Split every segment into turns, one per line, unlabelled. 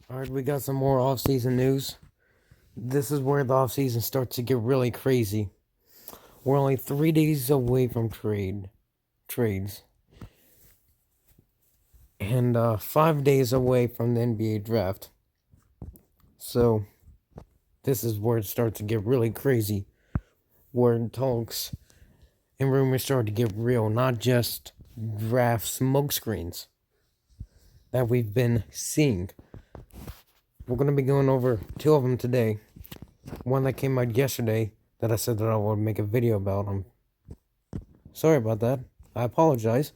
Alright, we got some more off-season news. This is where the off-season starts to get really crazy. We're only 3 days away from trades. And 5 days away from the NBA draft. So, this is where it starts to get really crazy. Where talks and rumors start to get real, not just draft smokescreens that we've been seeing. We're going to be going over 2 of them today. One that came out yesterday that I said that I would make a video about. I'm sorry about that. I apologize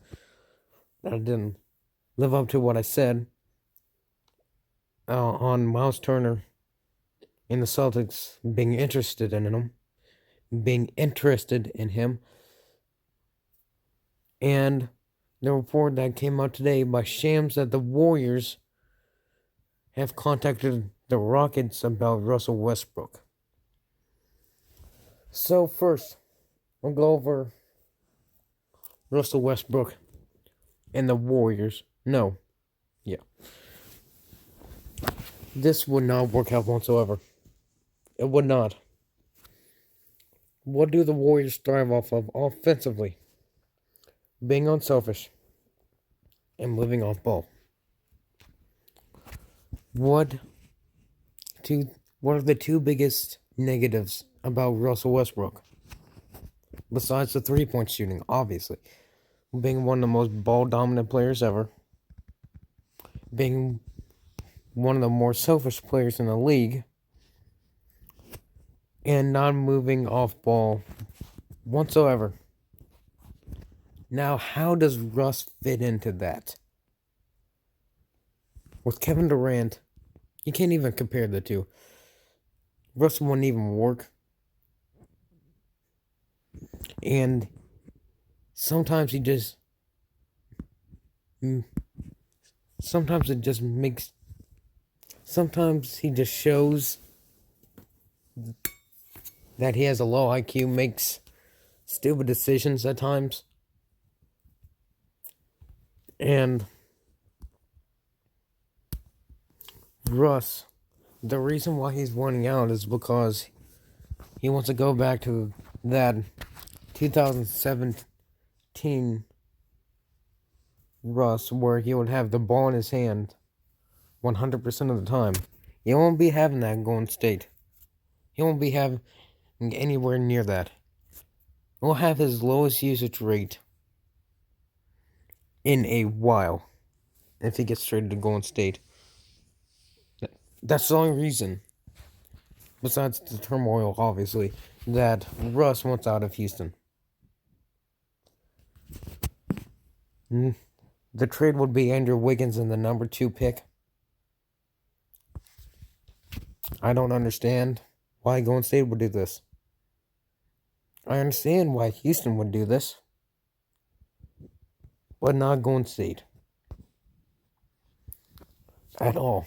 that I didn't live up to what I said on Myles Turner in the Celtics being interested in him. And the report that came out today by Shams that the Warriors have contacted the Rockets about Russell Westbrook. So first, we'll go over Russell Westbrook and the Warriors. This would not work out whatsoever. It would not. What do the Warriors thrive off of offensively? Being unselfish and living off ball. What are the 2 biggest negatives about Russell Westbrook? Besides the 3-point shooting, obviously. Being one of the most ball-dominant players ever. Being one of the more selfish players in the league. And not moving off ball whatsoever. Now, how does Russ fit into that? With Kevin Durant, you can't even compare the two. Russ wouldn't even work. And sometimes he just shows that he has a low IQ, makes stupid decisions at times. And Russ, the reason why he's wanting out is because he wants to go back to that 2017 Russ where he would have the ball in his hand 100% of the time. He won't be having that in Golden State. He won't be having anywhere near that. He'll have his lowest usage rate in a while if he gets traded to Golden State. That's the only reason, besides the turmoil, obviously, that Russ wants out of Houston. The trade would be Andrew Wiggins in the number 2 pick. I don't understand why Golden State would do this. I understand why Houston would do this, but not Golden State. At all.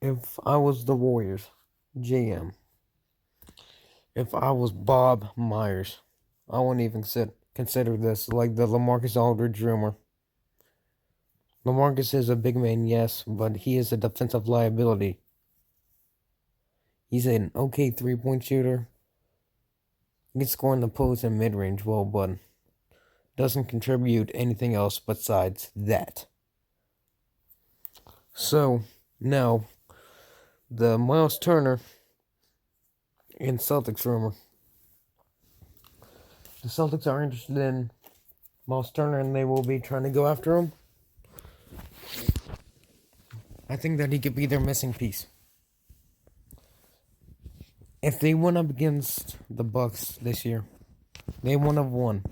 If I was the Warriors GM, if I was Bob Myers, I wouldn't even consider this like the LaMarcus Aldridge rumor. LaMarcus is a big man, yes, but he is a defensive liability. He's an okay 3-point shooter. He can score in the post and mid-range well, but doesn't contribute anything else besides that. So, now, the Myles Turner and Celtics rumor. The Celtics are interested in Myles Turner and they will be trying to go after him. I think that he could be their missing piece. If they went up against the Bucks this year, they wouldn't have won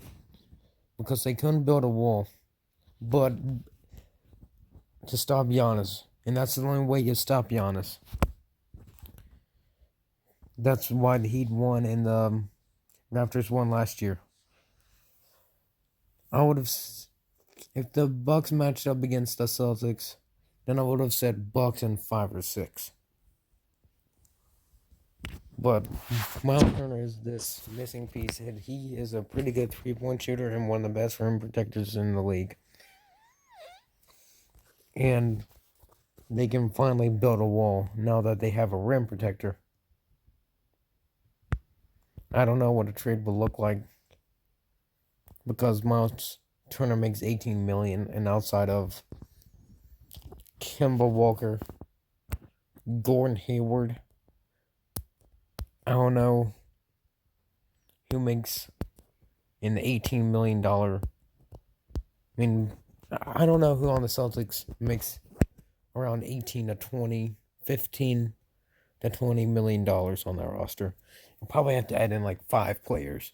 because they couldn't build a wall, but to stop Giannis, and that's the only way you stop Giannis. That's why the Heat won and the Raptors won last year. If the Bucks matched up against the Celtics, then I would have said Bucks in 5 or 6. But Myles Turner is this missing piece, and he is a pretty good three-point shooter and one of the best rim protectors in the league. And they can finally build a wall now that they have a rim protector. I don't know what a trade will look like because Myles Turner makes $18 million, and outside of Kemba Walker, Gordon Hayward, I don't know who makes an $18 million. I mean, I don't know who on the Celtics makes around 18 to 20, 15 to $20 million on their roster. You'll probably have to add in like 5 players.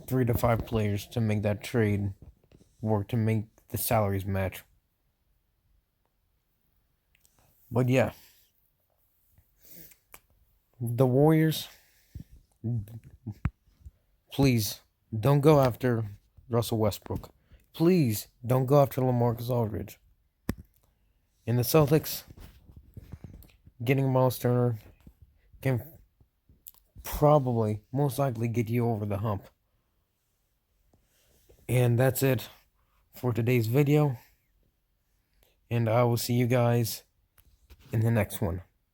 3 to 5 players to make that trade work, to make the salaries match. But yeah, the Warriors, please don't go after Russell Westbrook. Please don't go after LaMarcus Aldridge. And the Celtics, getting Myles Turner can probably, most likely, get you over the hump. And that's it for today's video. And I will see you guys in the next one.